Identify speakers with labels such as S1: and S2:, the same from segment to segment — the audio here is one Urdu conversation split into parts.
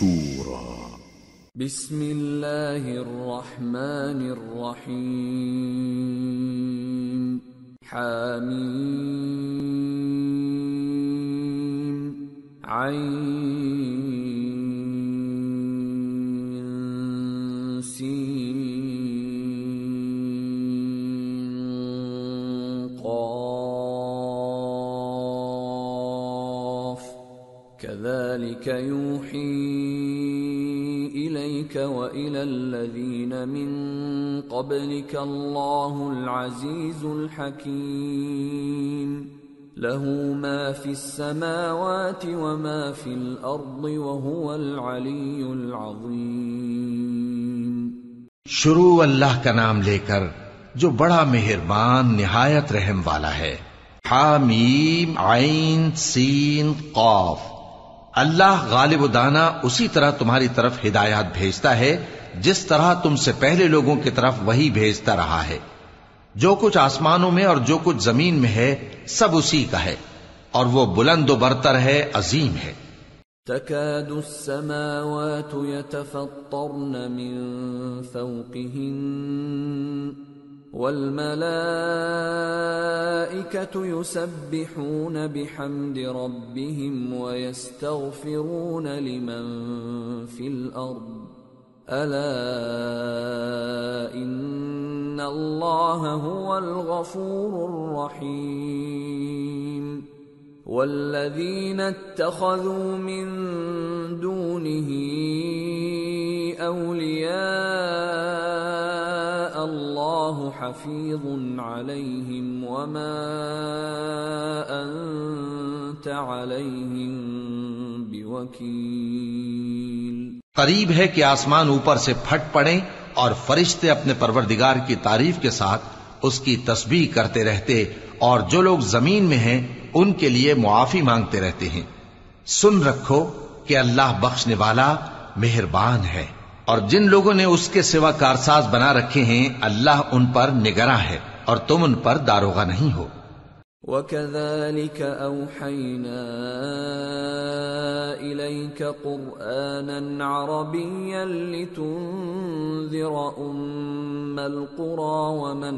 S1: الشورى.
S2: بسم اللہ الرحمن الرحیم. حامیم عین سین قاف كذلك يوحي إليك وإلى الذين من قبلك الله العزيز الحكيم له ما في السماوات وما في الأرض وهو العلي العظيم.
S3: شروع اللہ کا نام لے کر جو بڑا مہربان نہایت رحم والا ہے. حامیم عین سین قاف. اللہ غالب و دانا اسی طرح تمہاری طرف ہدایات بھیجتا ہے جس طرح تم سے پہلے لوگوں کی طرف وہی بھیجتا رہا ہے. جو کچھ آسمانوں میں اور جو کچھ زمین میں ہے سب اسی کا ہے اور وہ بلند و برتر ہے، عظیم ہے.
S2: تكاد السماوات يتفطرن من فوقهن والملائكة يسبحون بحمد ربهم ويستغفرون لمن في الأرض ألا إن الله هو الغفور الرحيم. والذين اتخذوا من دونه أولياء الله حفيظ عليهم وما أنت عليهم بوكيل.
S3: قریب ہے کہ آسمان اوپر سے پھٹ پڑیں اور فرشتے اپنے پروردگار کی تعریف کے ساتھ اس کی تسبیح کرتے رہتے اور جو لوگ زمین میں ہیں ان کے لیے معافی مانگتے رہتے ہیں. سن رکھو کہ اللہ بخشنے والا مہربان ہے، اور جن لوگوں نے اس کے سوا کارساز بنا رکھے ہیں اللہ ان پر نگراں ہے اور تم ان پر داروغہ نہیں ہو.
S2: وَكَذَلِكَ أَوْحَيْنَا إِلَيْكَ قُرْآنًا عَرَبِيًّا لِتُنذِرَ أُمَّ الْقُرَى وَمَنْ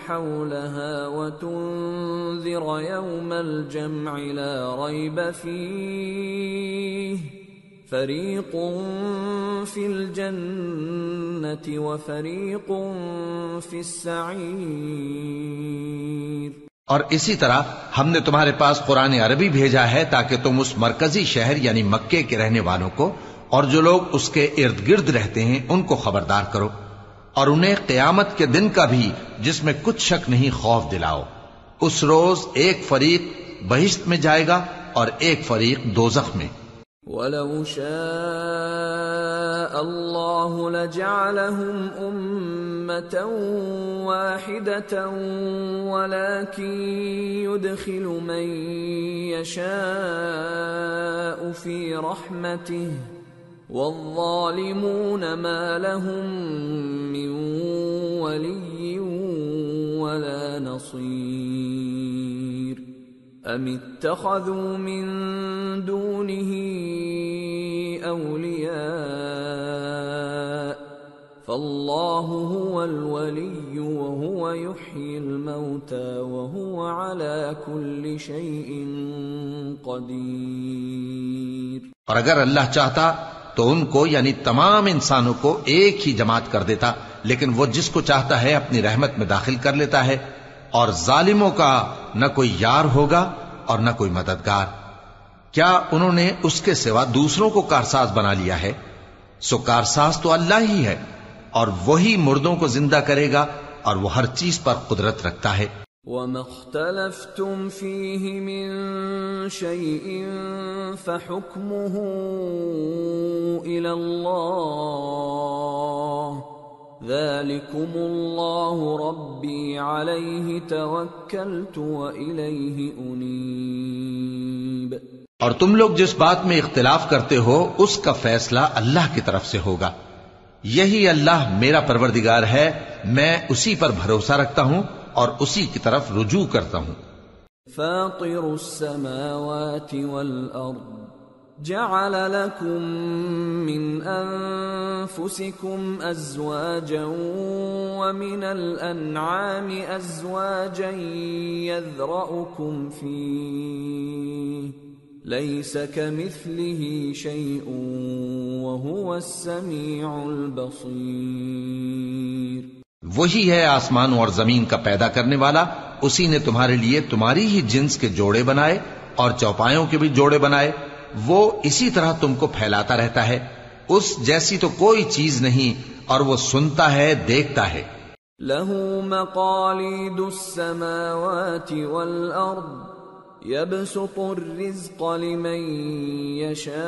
S2: حَوْلَهَا وَتُنذِرَ يَوْمَ الْجَمْعِ لَا رَيْبَ فِيهِ فَرِيقٌ فِي الْجَنَّةِ وَفَرِيقٌ فِي السَّعِيرِ.
S3: اور اسی طرح ہم نے تمہارے پاس قرآن عربی بھیجا ہے تاکہ تم اس مرکزی شہر یعنی مکے کے رہنے والوں کو اور جو لوگ اس کے ارد گرد رہتے ہیں ان کو خبردار کرو، اور انہیں قیامت کے دن کا بھی جس میں کچھ شک نہیں خوف دلاؤ. اس روز ایک فریق بہشت میں جائے گا اور ایک فریق دوزخ میں.
S2: وَلَوْ شَاءَ اللَّهُ لَجَعَلَهُمْ أُمَّةً وَاحِدَةً وَلَكِنْ يُدْخِلُ مَنْ يَشَاءُ فِي رَحْمَتِهِ وَالظَّالِمُونَ مَا لَهُم مِّن وَلِيٍّ وَلَا نَصِيرٍ. أَمِ اتَّخَذُوا مِن دُونِهِ أَوْلِيَاءَ فَاللَّهُ هُوَ الْوَلِيُّ وَهُوَ يُحْيِي الْمَوْتَى وَهُوَ عَلَى كُلِّ شَيْءٍ قَدِيرٌ.
S3: اور اگر اللہ چاہتا تو ان کو یعنی تمام انسانوں کو ایک ہی جماعت کر دیتا، لیکن وہ جس کو چاہتا ہے اپنی رحمت میں داخل کر لیتا ہے، اور ظالموں کا نہ کوئی یار ہوگا اور نہ کوئی مددگار. کیا انہوں نے اس کے سوا دوسروں کو کارساز بنا لیا ہے؟ سو کارساز تو اللہ ہی ہے، اور وہی مردوں کو زندہ کرے گا اور وہ ہر چیز پر قدرت رکھتا ہے.
S2: وَمَا اخْتَلَفْتُمْ فِيهِ مِنْ شَيْءٍ فَحُكْمُهُ إِلَى اللَّهِ ذَلِكُمُ اللَّهُ رَبِّي عَلَيْهِ تَوَكَّلْتُ وَإِلَيْهِ أُنِيبُ.
S3: اور تم لوگ جس بات میں اختلاف کرتے ہو اس کا فیصلہ اللہ کی طرف سے ہوگا. یہی اللہ میرا پروردگار ہے، میں اسی پر بھروسہ رکھتا ہوں اور اسی کی طرف رجوع کرتا ہوں.
S2: فاطر السماوات والأرض جعل لكم من أنفسكم أزواجا ومن الأنعام أزواجا يذرأكم فيه ليس كمثله شيء وهو السميع البصير۔
S3: وہی ہے آسمانوں اور زمین کا پیدا کرنے والا، اسی نے تمہارے لیے تمہاری ہی جنس کے جوڑے بنائے اور چوپایوں کے بھی جوڑے بنائے، وہ اسی طرح تم کو پھیلاتا رہتا ہے، اس جیسی تو کوئی چیز نہیں، اور وہ سنتا ہے، دیکھتا ہے۔
S2: لہ مقالید السماوات والارض يبسط الرزق لمن يشاء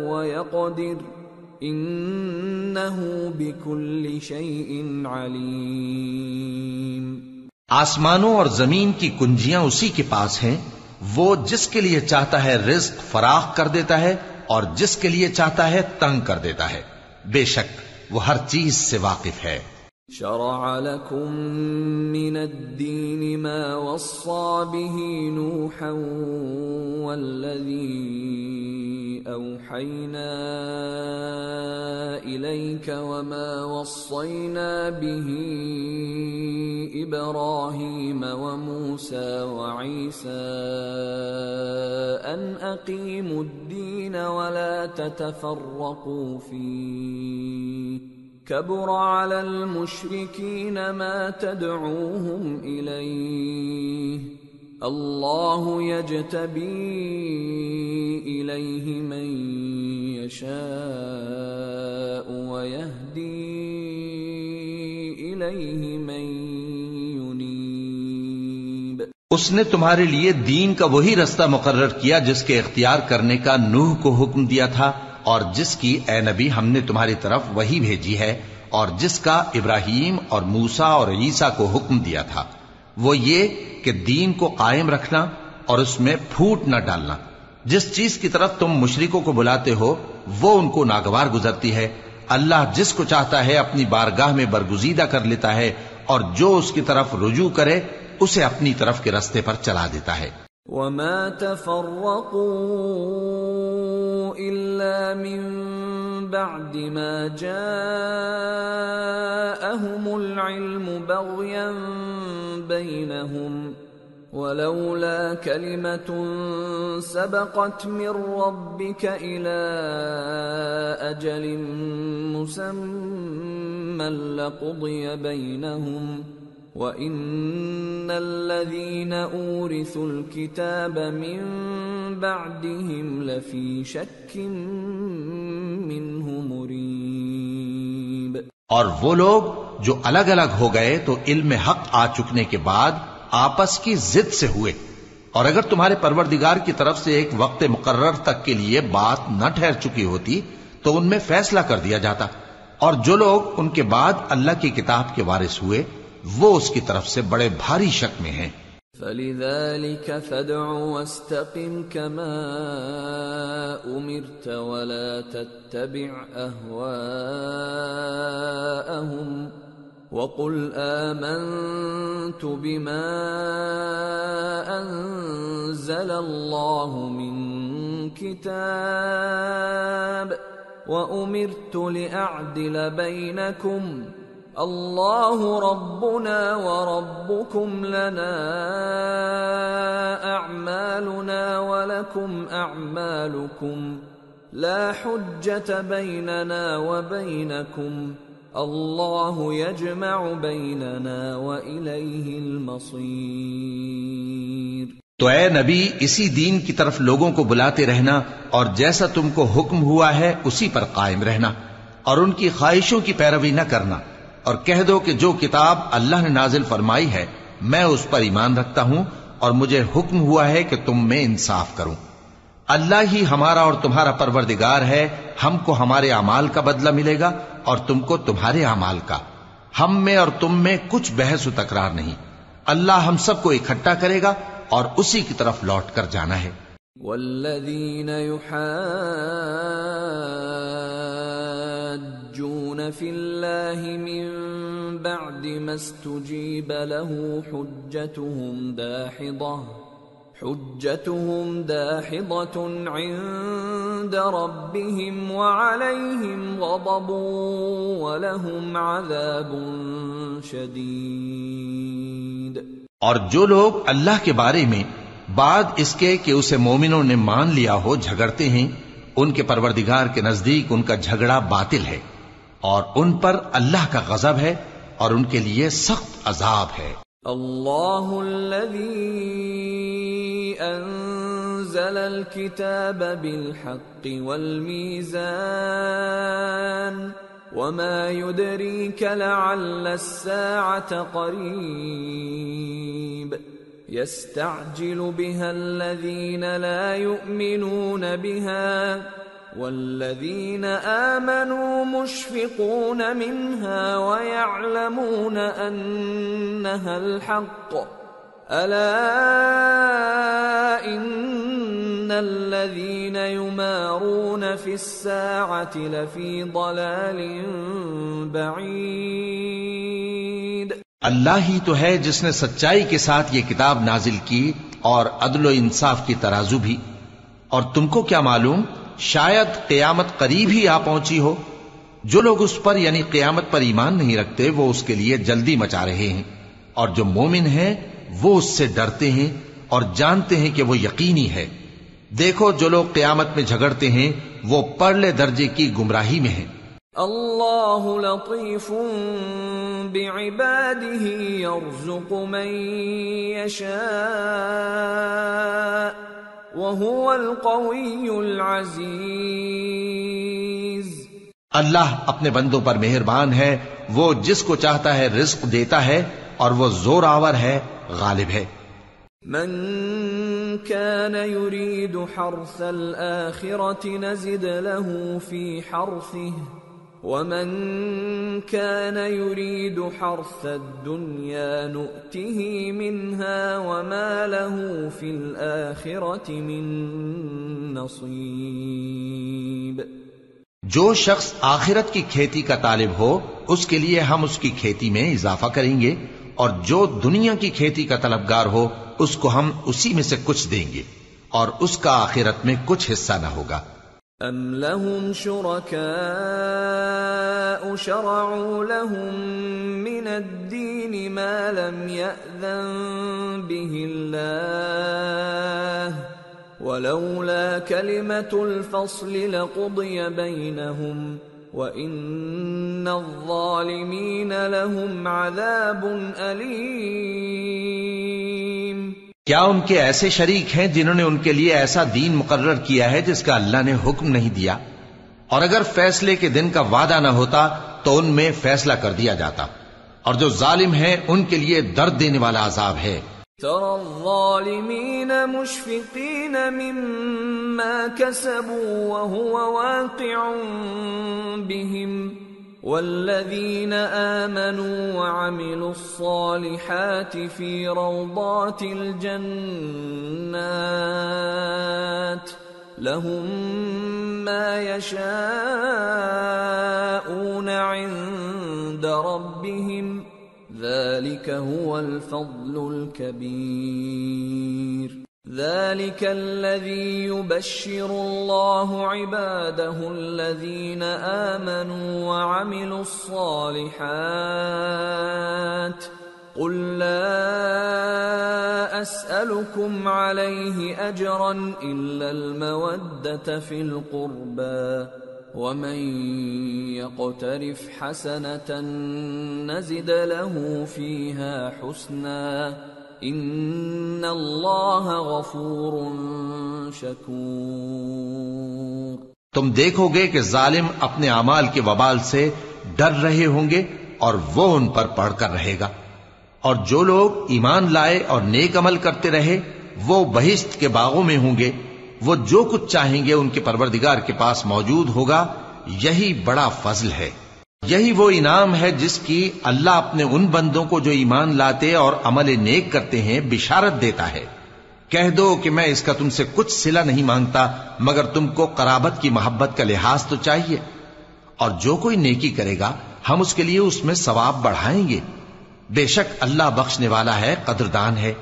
S2: ويقدر انه بكل شيء عليم۔
S3: آسمانوں اور زمین کی کنجیاں اسی کے پاس ہیں، وہ جس کے لیے چاہتا ہے رزق فراخ کر دیتا ہے اور جس کے لیے چاہتا ہے تنگ کر دیتا ہے، بے شک وہ ہر چیز سے واقف ہے۔
S2: شرع لكم من الدين ما وصى به نوحا والذي أوحينا إليك وما وصينا به إبراهيم وموسى وعيسى أن أقيموا الدين ولا تتفرقوا فيه كبر على المشركين ما تدعوهم إليه الله يجتبي إليه من يشاء ويهدي إليه من ينيب۔
S3: اس نے تمہارے لیے دین کا وہی رستہ مقرر کیا جس کے اختیار کرنے کا نوح کو حکم دیا تھا، اور جس کی اے نبی ہم نے تمہاری طرف وہی بھیجی ہے، اور جس کا ابراہیم اور موسیٰ اور عیسیٰ کو حکم دیا تھا، وہ یہ کہ دین کو قائم رکھنا اور اس میں پھوٹ نہ ڈالنا۔ جس چیز کی طرف تم مشرکوں کو بلاتے ہو وہ ان کو ناگوار گزرتی ہے، اللہ جس کو چاہتا ہے اپنی بارگاہ میں برگزیدہ کر لیتا ہے، اور جو اس کی طرف رجوع کرے اسے اپنی طرف کے رستے پر چلا دیتا ہے۔
S2: وما تفرقوا إلا من بعد ما جاءهم العلم بغيا بينهم ولولا كلمة سبقت من ربك إلى أجل مسمى لقضي بينهم وَإِنَّ الَّذِينَ أُورِثُوا الْكِتَابَ مِنْ بَعْدِهِمْ لَفِي شَكٍّ مِّنْهُ مُرِيبٍ۔
S3: اور وہ لوگ جو الگ الگ ہو گئے تو علم حق آ چکنے کے بعد آپس کی ضد سے ہوئے، اور اگر تمہارے پروردگار کی طرف سے ایک وقت مقرر تک کے لیے بات نہ ٹھہر چکی ہوتی تو ان میں فیصلہ کر دیا جاتا، اور جو لوگ ان کے بعد اللہ کی کتاب کے وارث ہوئے وہ اس کی طرف سے بڑے بھاری شک میں ہیں۔
S2: فَلِذَلِكَ فَادْعُ وَاسْتَقِمْ كَمَا أُمِرْتَ وَلَا تَتَّبِعْ أَهْوَاءَهُمْ وَقُلْ آمَنْتُ بِمَا أَنزَلَ اللَّهُ مِنْ كِتَابٍ وَأُمِرْتُ لِأَعْدِلَ بَيْنَكُمْ اللہ ربنا وربکم لنا اعمالنا ولکم اعمالکم لا حجة بیننا وبینکم اللہ یجمع بیننا والیہ المصیر۔
S3: تو اے نبی اسی دین کی طرف لوگوں کو بلاتے رہنا، اور جیسا تم کو حکم ہوا ہے اسی پر قائم رہنا، اور ان کی خواہشوں کی پیروی نہ کرنا، اور کہہ دو کہ جو کتاب اللہ نے نازل فرمائی ہے میں اس پر ایمان رکھتا ہوں، اور مجھے حکم ہوا ہے کہ تم میں انصاف کروں۔ اللہ ہی ہمارا اور تمہارا پروردگار ہے، ہم کو ہمارے اعمال کا بدلہ ملے گا اور تم کو تمہارے اعمال کا، ہم میں اور تم میں کچھ بحث و تکرار نہیں، اللہ ہم سب کو اکٹھا کرے گا اور اسی کی طرف لوٹ کر جانا ہے۔
S2: والذین یحاجون فی اللہ من بعد ما استجيب له حجتهم داحضة عند ربهم وعليهم غضب ولهم عذاب شديد۔
S3: اور جو لوگ اللہ کے بارے میں بعد اس کے کہ اسے مومنوں نے مان لیا ہو جھگڑتے ہیں، ان کے پروردگار کے نزدیک ان کا جھگڑا باطل ہے، اور ان پر اللہ کا غضب ہے اور ان کے لیے سخت عذاب ہے۔
S2: اللہ الذی انزل الكتاب بالحق والمیزان وما يدريك لعل الساعة قريب يستعجل بها الذين لا يؤمنون بها والذين آمنوا مشفقون منها ويعلمون أنها الحق ألا إن الذين يمارون في الساعة لفي ضلال بعيد۔
S3: اللہ ہی تو ہے جس نے سچائی کے ساتھ یہ کتاب نازل کی اور عدل و انصاف کی ترازو بھی، اور تم کو کیا معلوم شاید قیامت قریب ہی آ پہنچی ہو۔ جو لوگ اس پر یعنی قیامت پر ایمان نہیں رکھتے وہ اس کے لیے جلدی مچا رہے ہیں، اور جو مومن ہیں وہ اس سے ڈرتے ہیں اور جانتے ہیں کہ وہ یقینی ہے۔ دیکھو جو لوگ قیامت میں جھگڑتے ہیں وہ پرلے درجے کی گمراہی میں ہیں۔
S2: اللہ لطیف بعباده يرزق من يشاء وهو القوی العزیز۔
S3: اللہ اپنے بندوں پر مہربان ہے، وہ جس کو چاہتا ہے رزق دیتا ہے اور وہ زور آور ہے، غالب ہے۔
S2: من كان يريد حرث الآخرة نزد له في حرثه ومن كان يريد حرث الدنيا نؤته منها وما له في الآخرة من نصيب۔
S3: جو شخص آخرت کی کھیتی کا طالب ہو اس کے لیے ہم اس کی کھیتی میں اضافہ کریں گے، اور جو دنیا کی کھیتی کا طلبگار ہو اس کو ہم اسی میں سے کچھ دیں گے، اور اس کا آخرت میں کچھ حصہ نہ ہوگا۔
S2: ام لهم شركاء شرعوا لهم من الدين ما لم يأذن به الله ولولا كلمة الفصل لقضي بينهم وَإِنَّ الظَّالِمِينَ لَهُمْ عَذَابٌ أَلِيمٌ۔
S3: کیا ان کے ایسے شریک ہیں جنہوں نے ان کے لیے ایسا دین مقرر کیا ہے جس کا اللہ نے حکم نہیں دیا؟ اور اگر فیصلے کے دن کا وعدہ نہ ہوتا تو ان میں فیصلہ کر دیا جاتا، اور جو ظالم ہیں ان کے لیے درد دینے والا عذاب ہے۔
S2: ترى الظالمين مشفقين مما كسبوا وهو واقع بهم والذين آمنوا وعملوا الصالحات في روضات الجنات لهم ما يشاءون عند ربهم ذلك هو الفضل الكبير۔ ذلك الذي يبشر الله عباده الذين آمنوا وعملوا الصالحات قل لا أسألكم عليه أجرا إلا المودة في القربى ومن يقترف حسنة نزد له فيها حسنا إن الله غفور شكور۔
S3: تم دیکھو گے کہ ظالم اپنے اعمال کے وبال سے ڈر رہے ہوں گے اور وہ ان پر پڑھ کر رہے گا، اور جو لوگ ایمان لائے اور نیک عمل کرتے رہے وہ بہشت کے باغوں میں ہوں گے، وہ جو کچھ چاہیں گے ان کے پروردگار کے پاس موجود ہوگا۔ یہی بڑا فضل ہے، یہی وہ انعام ہے جس کی اللہ اپنے ان بندوں کو جو ایمان لاتے اور عمل نیک کرتے ہیں بشارت دیتا ہے۔ کہہ دو کہ میں اس کا تم سے کچھ صلہ نہیں مانگتا مگر تم کو قرابت کی محبت کا لحاظ تو چاہیے، اور جو کوئی نیکی کرے گا ہم اس کے لیے اس میں ثواب بڑھائیں گے. بے شک اللہ بخشنے والا ہے، قدردان ہے.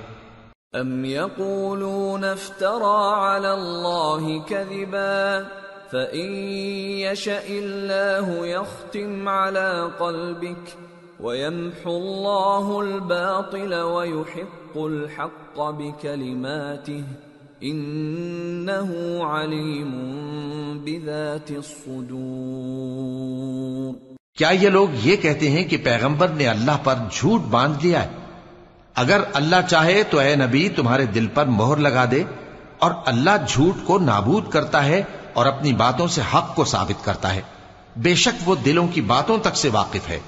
S2: ام یقولون افترى على الله كذبا فإن يشأ الله يختم على قلبك ويمحو الله الباطل ويحق الحق بكلماته إنه عليم بذات الصدور.
S3: کیا یہ لوگ یہ کہتے ہیں کہ پیغمبر نے اللہ پر جھوٹ باندھ لیا ہے؟ اگر اللہ چاہے تو اے نبی تمہارے دل پر مہر لگا دے، اور اللہ جھوٹ کو نابود کرتا ہے اور اپنی باتوں سے حق کو ثابت کرتا ہے. بے شک وہ دلوں کی باتوں تک سے واقف ہے.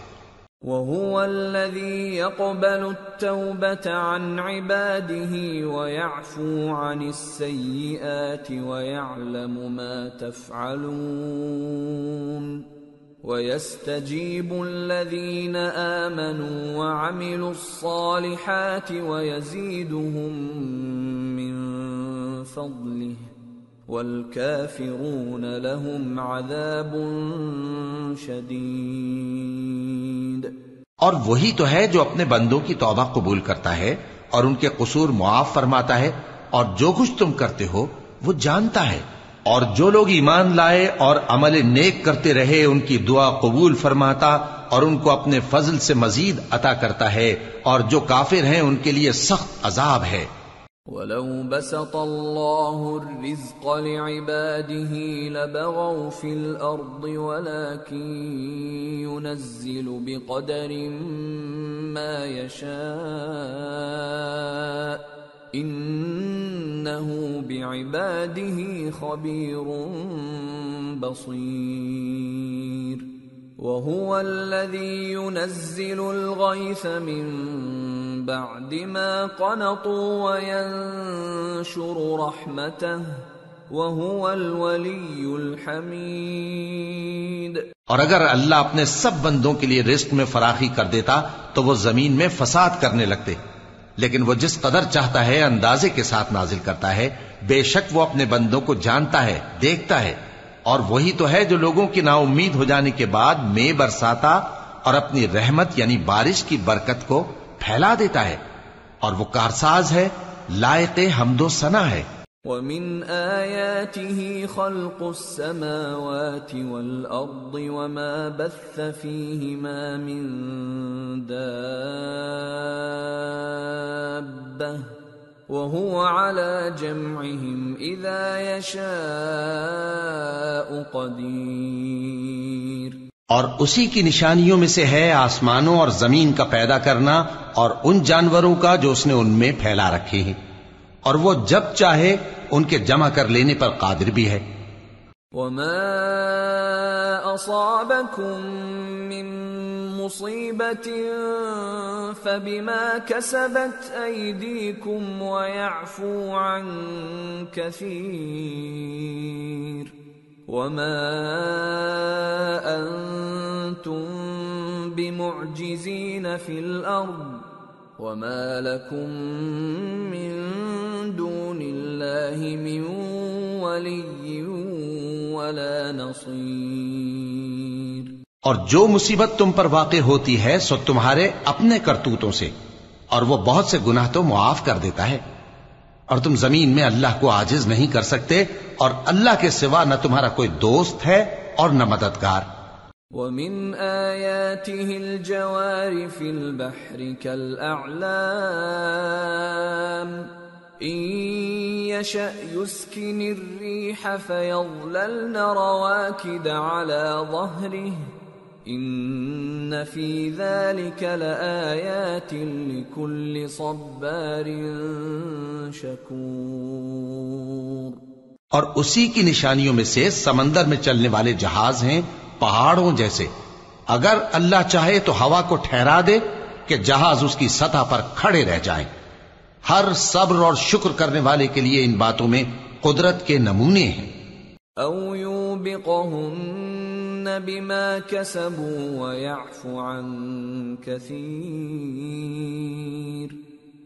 S2: وَهُوَ الَّذِي يَقْبَلُ التَّوْبَةَ عَنْ عِبَادِهِ وَيَعْفُو عَنِ السَّيِّئَاتِ وَيَعْلَمُ مَا تَفْعَلُونَ وَيَسْتَجِيبُ الَّذِينَ آمَنُوا وَعَمِلُوا الصَّالِحَاتِ وَيَزِيدُهُم مِّن فَضْلِهِ وَالْكَافِرُونَ لَهُمْ عَذَابٌ شَدِيدٌ.
S3: اور وہی تو ہے جو اپنے بندوں کی توبہ قبول کرتا ہے اور ان کے قصور معاف فرماتا ہے، اور جو کچھ تم کرتے ہو وہ جانتا ہے. اور جو لوگ ایمان لائے اور عمل نیک کرتے رہے ان کی دعا قبول فرماتا اور ان کو اپنے فضل سے مزید عطا کرتا ہے، اور جو کافر ہیں ان کے لیے سخت عذاب ہے.
S2: وَلَوْ بَسَطَ اللَّهُ الرِّزْقَ لِعِبَادِهِ لَبَغَوْا فِي الْأَرْضِ وَلَكِنْ يُنَزِّلُ بِقَدَرٍ مَا يَشَاءُ إِنَّهُ بِعِبَادِهِ خَبِيرٌ بَصِيرٌ. وَهُوَ الَّذِي يُنَزِّلُ الْغَيْثَ مِن بَعْدِ مَا قَنَطُوا وَيَنشُرُ رَحْمَتَهُ وَهُوَ الْوَلِيُّ الْحَمِيدُ.
S3: اور اگر اللہ اپنے سب بندوں کے لیے رزق میں فراخی کر دیتا تو وہ زمین میں فساد کرنے لگتے، لیکن وہ جس قدر چاہتا ہے اندازے کے ساتھ نازل کرتا ہے. بے شک وہ اپنے بندوں کو جانتا ہے، دیکھتا ہے. اور وہی تو ہے جو لوگوں کی نا امید ہو جانے کے بعد مے برساتا اور اپنی رحمت یعنی بارش کی برکت کو پھیلا دیتا ہے، اور وہ کارساز ہے، لائق حمد و ثنا ہے.
S2: وَمِنْ آيَاتِهِ خَلْقُ السَّمَاوَاتِ وَالْأَرْضِ وَمَا بَثَّ فِيهِمَا مِن دَابَّةٍ وَهُوَ عَلَى جَمْعِهِمْ إِذَا يَشَاءُ قَدِيرٌ.
S3: اور اسی کی نشانیوں میں سے ہے آسمانوں اور زمین کا پیدا کرنا اور ان جانوروں کا جو اس نے ان میں پھیلا رکھے ہیں، اور وہ جب چاہے ان کے جمع کر لینے پر قادر بھی ہے.
S2: وَمَا أَصَابَكُم مِّن مُّصِيبَةٍ فَبِمَا كَسَبَتْ أَيْدِيكُمْ وَيَعْفُو عَن كَثِيرٍ. وَمَا أَنتُم بِمُعْجِزِينَ فِي الْأَرْضِ وَمَا لَكُم مِّن دُونِ اللَّهِ مِن وَلِيٍّ وَلَا نَصِيرٍ.
S3: اور جو مصیبت تم پر واقع ہوتی ہے سو تمہارے اپنے کرتوتوں سے، اور وہ بہت سے گناہ تو معاف کر دیتا ہے. اور تم زمین میں اللہ کو عاجز نہیں کر سکتے، اور اللہ کے سوا نہ تمہارا کوئی دوست ہے اور نہ مددگار.
S2: وَمِنْ آيَاتِهِ الْجَوَارِ فِي الْبَحْرِ كَالْأَعْلَامِ إِنْ يَشَأْ يُسْكِنِ الرِّيحَ فَيَظْلَلْنَ رَوَاكِدَ عَلَى ظَهْرِهِ إِنَّ فِي ذَلِكَ لَآيَاتٍ لِكُلِّ صَبَّارٍ شَكُورٍ.
S3: اور اسی کی نشانیوں میں سے سمندر میں چلنے والے جہاز ہیں پہاڑوں جیسے. اگر اللہ چاہے تو ہوا کو ٹھہرا دے کہ جہاز اس کی سطح پر کھڑے رہ جائیں. ہر صبر اور شکر کرنے والے کے لیے ان باتوں میں قدرت کے نمونے ہیں.
S2: او یوبقہن بما کسبوا ویعفو عن کثیر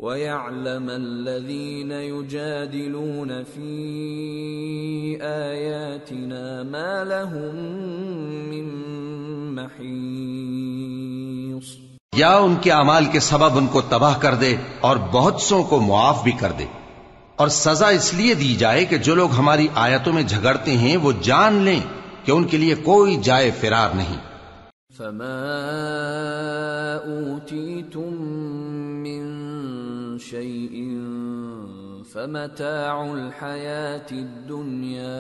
S2: وَيَعْلَمَ الَّذِينَ يُجَادِلُونَ فِي آيَاتِنَا مَا لَهُم مِّن المحيص
S3: یا ان کے اعمال کے سبب ان کو تباہ کر دے اور بہت سو کو معاف بھی کر دے، اور سزا اس لیے دی جائے کہ جو لوگ ہماری آیتوں میں جھگڑتے ہیں وہ جان لیں کہ ان کے لیے کوئی جائے فرار نہیں۔
S2: فما اوتیتم من شیء فمتاع الحیاة الدنیا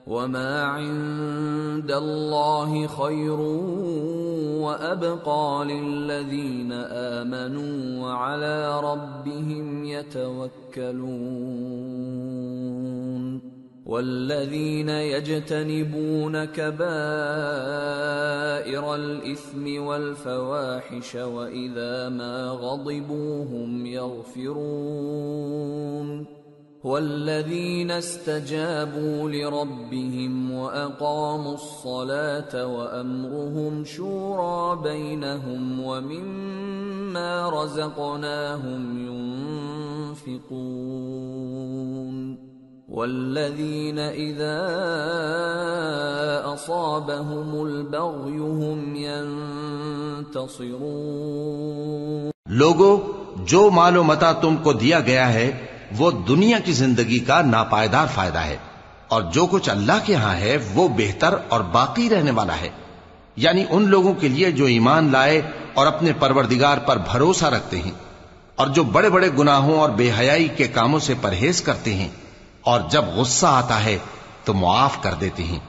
S2: وما عند الله خير وأبقى للذين آمنوا وعلى ربهم يتوكلون والذين يجتنبون كبائر الإثم والفواحش وإذا ما غضبوا هم يغفرون والذين استجابوا لربهم وأقاموا الصلاة وأمرهم شورى بينهم ومما رزقناهم ينفقون والذين إذا أصابهم البغي هم ينتصرون۔
S3: لوگو، جو مال و متاع تم کو دیا گیا ہے وہ دنیا کی زندگی کا ناپائیدار فائدہ ہے، اور جو کچھ اللہ کے ہاں ہے وہ بہتر اور باقی رہنے والا ہے، یعنی ان لوگوں کے لیے جو ایمان لائے اور اپنے پروردگار پر بھروسہ رکھتے ہیں، اور جو بڑے بڑے گناہوں اور بے حیائی کے کاموں سے پرہیز کرتے ہیں، اور جب غصہ آتا ہے تو معاف کر دیتے ہیں،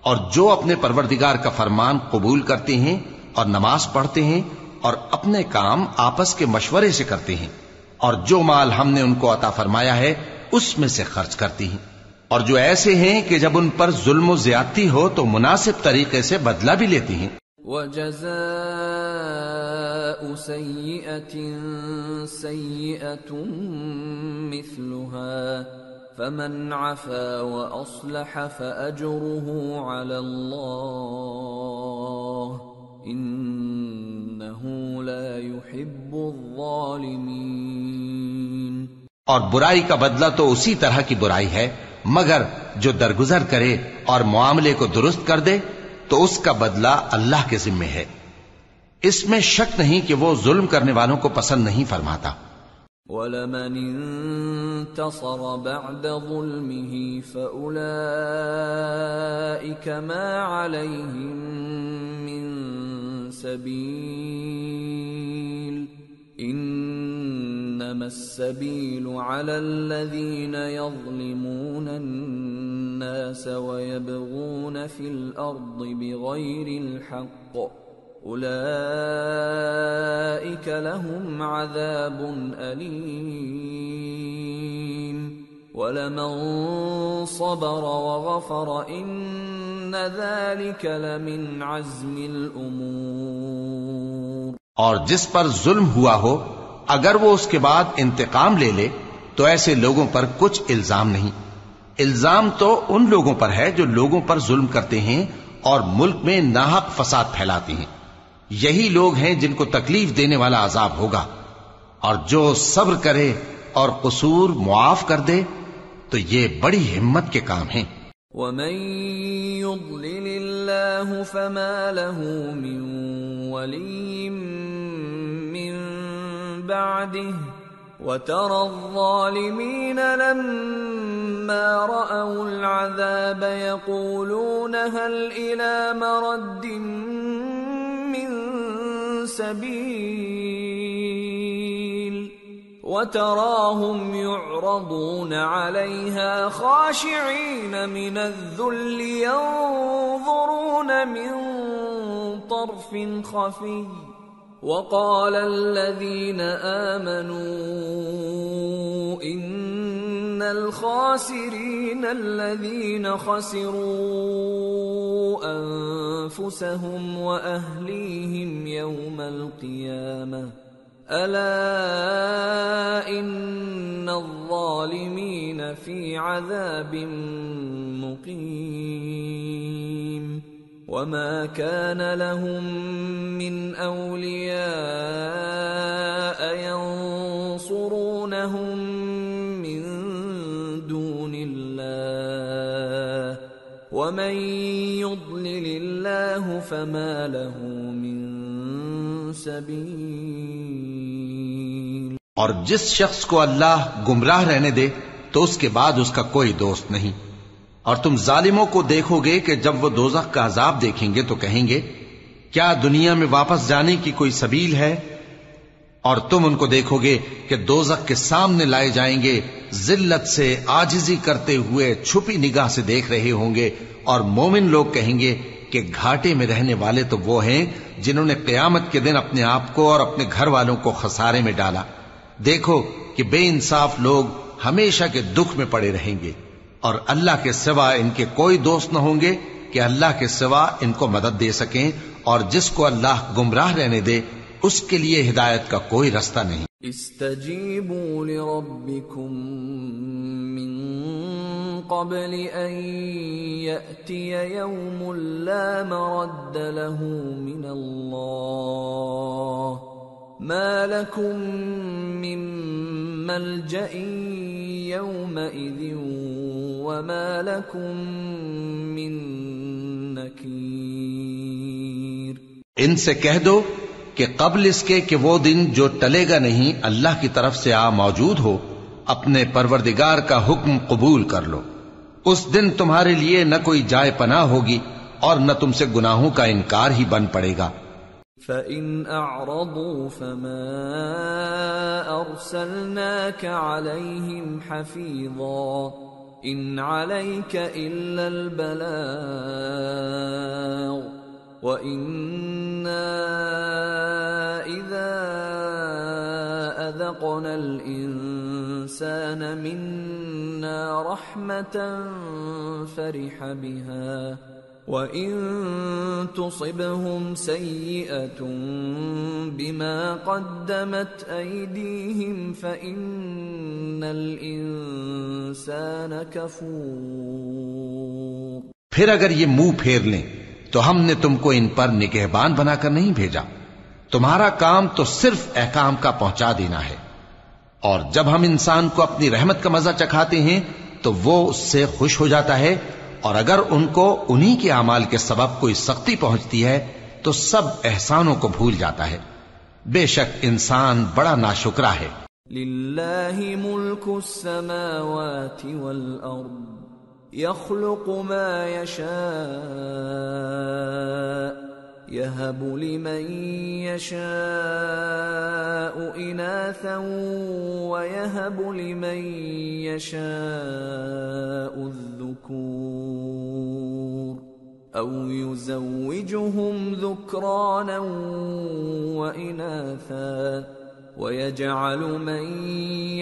S3: اور جو اپنے پروردگار کا فرمان قبول کرتے ہیں اور نماز پڑھتے ہیں اور اپنے کام آپس کے مشورے سے کرتے ہیں، اور جو مال ہم نے ان کو عطا فرمایا ہے اس میں سے خرچ کرتی ہیں، اور جو ایسے ہیں کہ جب ان پر ظلم و زیادتی ہو تو مناسب طریقے سے بدلہ بھی لیتی ہیں۔
S2: وَجَزَاءُ سَيِّئَةٍ سَيِّئَةٌ مِثْلُهَا فَمَنْ عَفَا وَأَصْلَحَ فَأَجْرُهُ عَلَى اللَّهِ انہ لا يحب الظالمین۔
S3: اور برائی کا بدلہ تو اسی طرح کی برائی ہے، مگر جو درگزر کرے اور معاملے کو درست کر دے تو اس کا بدلہ اللہ کے ذمے ہے۔ اس میں شک نہیں کہ وہ ظلم کرنے والوں کو پسند نہیں فرماتا۔
S2: وَلَمَنِ انتصر بعد ظلمه فأولئك ما عليهم من سبيل انما السبيل على الذين يظلمون الناس ويبغون في الارض بغير الحق اولئك لهم عذاب اليم وَلَمَن صَبَرَ وَغَفَرَ إِنَّ ذَلِكَ لَمِنْ عَزْمِ الْأُمُورِ۔
S3: اور جس پر ظلم ہوا ہو اگر وہ اس کے بعد انتقام لے لے تو ایسے لوگوں پر کچھ الزام نہیں، الزام تو ان لوگوں پر ہے جو لوگوں پر ظلم کرتے ہیں اور ملک میں ناحق فساد پھیلاتے ہیں، یہی لوگ ہیں جن کو تکلیف دینے والا عذاب ہوگا، اور جو صبر کرے اور قصور معاف کر دے تو یہ بڑی ہمت کے کام ہیں۔
S2: وَمَن يُضْلِلِ اللَّهُ فَمَا لَهُ مِن وَلِيٍّ مِّن بَعْدِهِ وَتَرَى الظَّالِمِينَ لَمَّا رَأَوُا الْعَذَابَ يَقُولُونَ هَلْ إِلَى مَرَدٍّ مِّن سَبِيلٍ وَتَرَاهُمْ يُعْرَضُونَ عَلَيْهَا خَاشِعِينَ مِنَ الذُّلِّ يَنظُرُونَ مِن طَرْفٍ خَفِيٍّ وَقَالَ الَّذِينَ آمَنُوا إِنَّ الْخَاسِرِينَ الَّذِينَ خَسِرُوا أَنفُسَهُمْ وَأَهْلِيهِمْ يَوْمَ الْقِيَامَةِ أَلَا إِنَّ الظَّالِمِينَ فِي عَذَابٍ مُقِيمٍ وَمَا كَانَ لَهُم مِّنْ أَوْلِيَاءَ يَنصُرُونَهُم مِّن دُونِ اللَّهِ ومن يضلل الله فما له من سبيل.
S3: اور جس شخص کو اللہ گمراہ رہنے دے تو اس کے بعد اس کا کوئی دوست نہیں. اور تم ظالموں کو دیکھو گے کہ جب وہ دوزخ کا عذاب دیکھیں گے تو کہیں گے کیا دنیا میں واپس جانے کی کوئی سبیل ہے؟ اور تم ان کو دیکھو گے کہ دوزخ کے سامنے لائے جائیں گے، ذلت سے عاجزی کرتے ہوئے چھپی نگاہ سے دیکھ رہے ہوں گے، اور مومن لوگ کہیں گے کہ گھاٹے میں رہنے والے تو وہ ہیں جنہوں نے قیامت کے دن اپنے آپ کو اور اپنے گھر والوں کو خسارے میں ڈالا. دیکھو کہ بے انصاف لوگ ہمیشہ کے دکھ میں پڑے رہیں گے، اور اللہ کے سوا ان کے کوئی دوست نہ ہوں گے کہ اللہ کے سوا ان کو مدد دے سکیں، اور جس کو اللہ گمراہ رہنے دے اس کے لیے ہدایت کا کوئی رستہ نہیں.
S2: استجیبوا لربکم من قبل ان یأتی یوم لا مرد له من اللہ ما لکم من ملجأ یومئذ وما لکم من نکیر.
S3: ان سے کہہ دو کہ قبل اس کے کہ وہ دن جو ٹلے گا نہیں اللہ کی طرف سے موجود ہو، اپنے پروردگار کا حکم قبول کر لو. اس دن تمہارے لیے نہ کوئی جائے پناہ ہوگی اور نہ تم سے گناہوں کا انکار ہی بن پڑے گا.
S2: فَإِنْ أَعْرَضُوا فَمَا أَرْسَلْنَاكَ عَلَيْهِمْ حَفِيظًا إِنْ عَلَيْكَ إِلَّا الْبَلَاغُ وَإِنَّا إِذَا أَذَقْنَا الْإِنسَانَ مِنَّا رَحْمَةً فَرِحَ بِهَا وَإِن تُصِبْهُمْ سَيِّئَةٌ بِمَا قَدَّمَتْ أَيْدِيهِمْ فَإِنَّ الْإِنسَانَ كَفُورٌ.
S3: پھر اگر یہ منہ پھیر لیں تو ہم نے تم کو ان پر نگہبان بنا کر نہیں بھیجا. تمہارا کام تو صرف احکام کا پہنچا دینا ہے، اور جب ہم انسان کو اپنی رحمت کا مزہ چکھاتے ہیں تو وہ اس سے خوش ہو جاتا ہے، اور اگر ان کو انہی کے اعمال کے سبب کوئی سختی پہنچتی ہے تو سب احسانوں کو بھول جاتا ہے. بے شک انسان بڑا ناشکرا ہے.
S2: للہ ملک السماوات والارض يخلق ما يشاء يهب لمن يشاء إناثا ويهب لمن يشاء الذكور أو يزوجهم ذكرانا وإناثا ويجعل من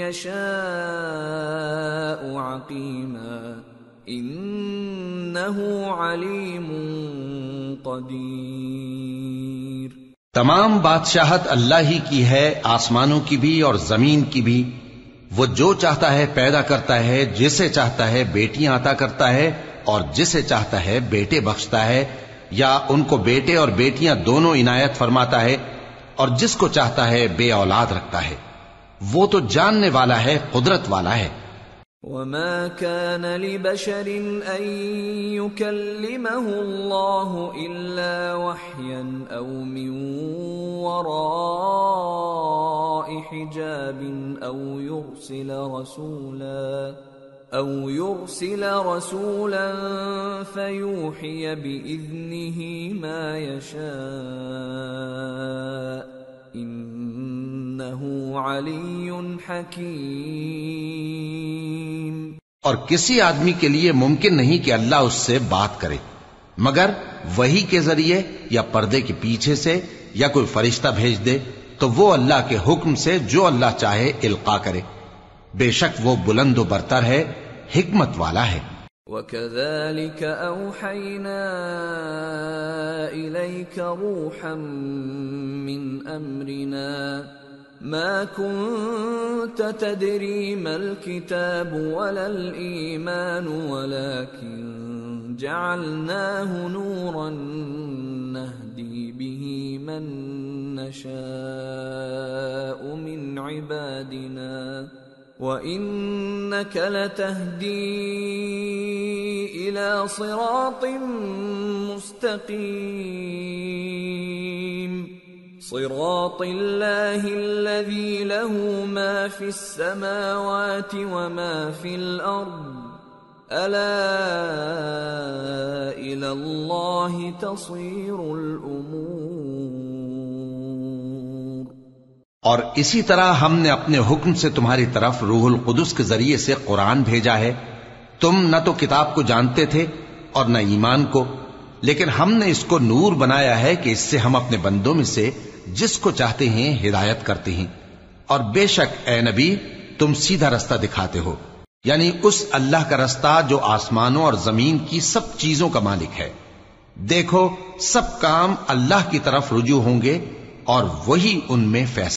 S2: يشاء عقيما انہ علیم قدیر.
S3: تمام بادشاہت اللہ ہی کی ہے، آسمانوں کی بھی اور زمین کی بھی. وہ جو چاہتا ہے پیدا کرتا ہے، جسے چاہتا ہے بیٹیاں عطا کرتا ہے اور جسے چاہتا ہے بیٹے بخشتا ہے، یا ان کو بیٹے اور بیٹیاں دونوں عنایت فرماتا ہے، اور جس کو چاہتا ہے بے اولاد رکھتا ہے. وہ تو جاننے والا ہے، قدرت والا ہے.
S2: وما كان لبشر أن يكلمه الله إلا وحيا أو من وراء حجاب أو يرسل رسولا فيوحي بإذنه ما يشاء انہ علی حکیم.
S3: اور کسی آدمی کے لیے ممکن نہیں کہ اللہ اس سے بات کرے مگر وحی کے ذریعے یا پردے کے پیچھے سے یا کوئی فرشتہ بھیج دے تو وہ اللہ کے حکم سے جو اللہ چاہے القا کرے. بے شک وہ بلند و برتر ہے، حکمت والا ہے.
S2: وَكَذَلِكَ أَوْحَيْنَا إِلَيْكَ رُوحًا مِّنْ أَمْرِنَا مَا كُنْتَ تَدْرِي مَا الْكِتَابُ وَلَا الْإِيمَانُ وَلَكِنْ جَعَلْنَاهُ نُورًا نَهْدِي بِهِ مَن نَّشَاءُ مِنْ عِبَادِنَا وَإِنَّكَ لَتَهْدِي إِلَى صِرَاطٍ مُسْتَقِيمٍ صِرَاطِ اللَّهِ الَّذِي لَهُ مَا فِي السَّمَاوَاتِ وَمَا فِي الْأَرْضِ أَلَا إِلَى اللَّهِ تَصِيرُ الْأُمُورُ۔
S3: اور اسی طرح ہم نے اپنے حکم سے تمہاری طرف روح القدس کے ذریعے سے قرآن بھیجا ہے۔ تم نہ تو کتاب کو جانتے تھے اور نہ ایمان کو، لیکن ہم نے اس کو نور بنایا ہے کہ اس سے ہم اپنے بندوں میں سے جس کو چاہتے ہیں ہدایت کرتے ہیں، اور بے شک اے نبی تم سیدھا رستہ دکھاتے ہو، یعنی اس اللہ کا رستہ جو آسمانوں اور زمین کی سب چیزوں کا مالک ہے۔ دیکھو سب کام اللہ کی طرف رجوع ہوں گے اور وہی ان میں فیصلہ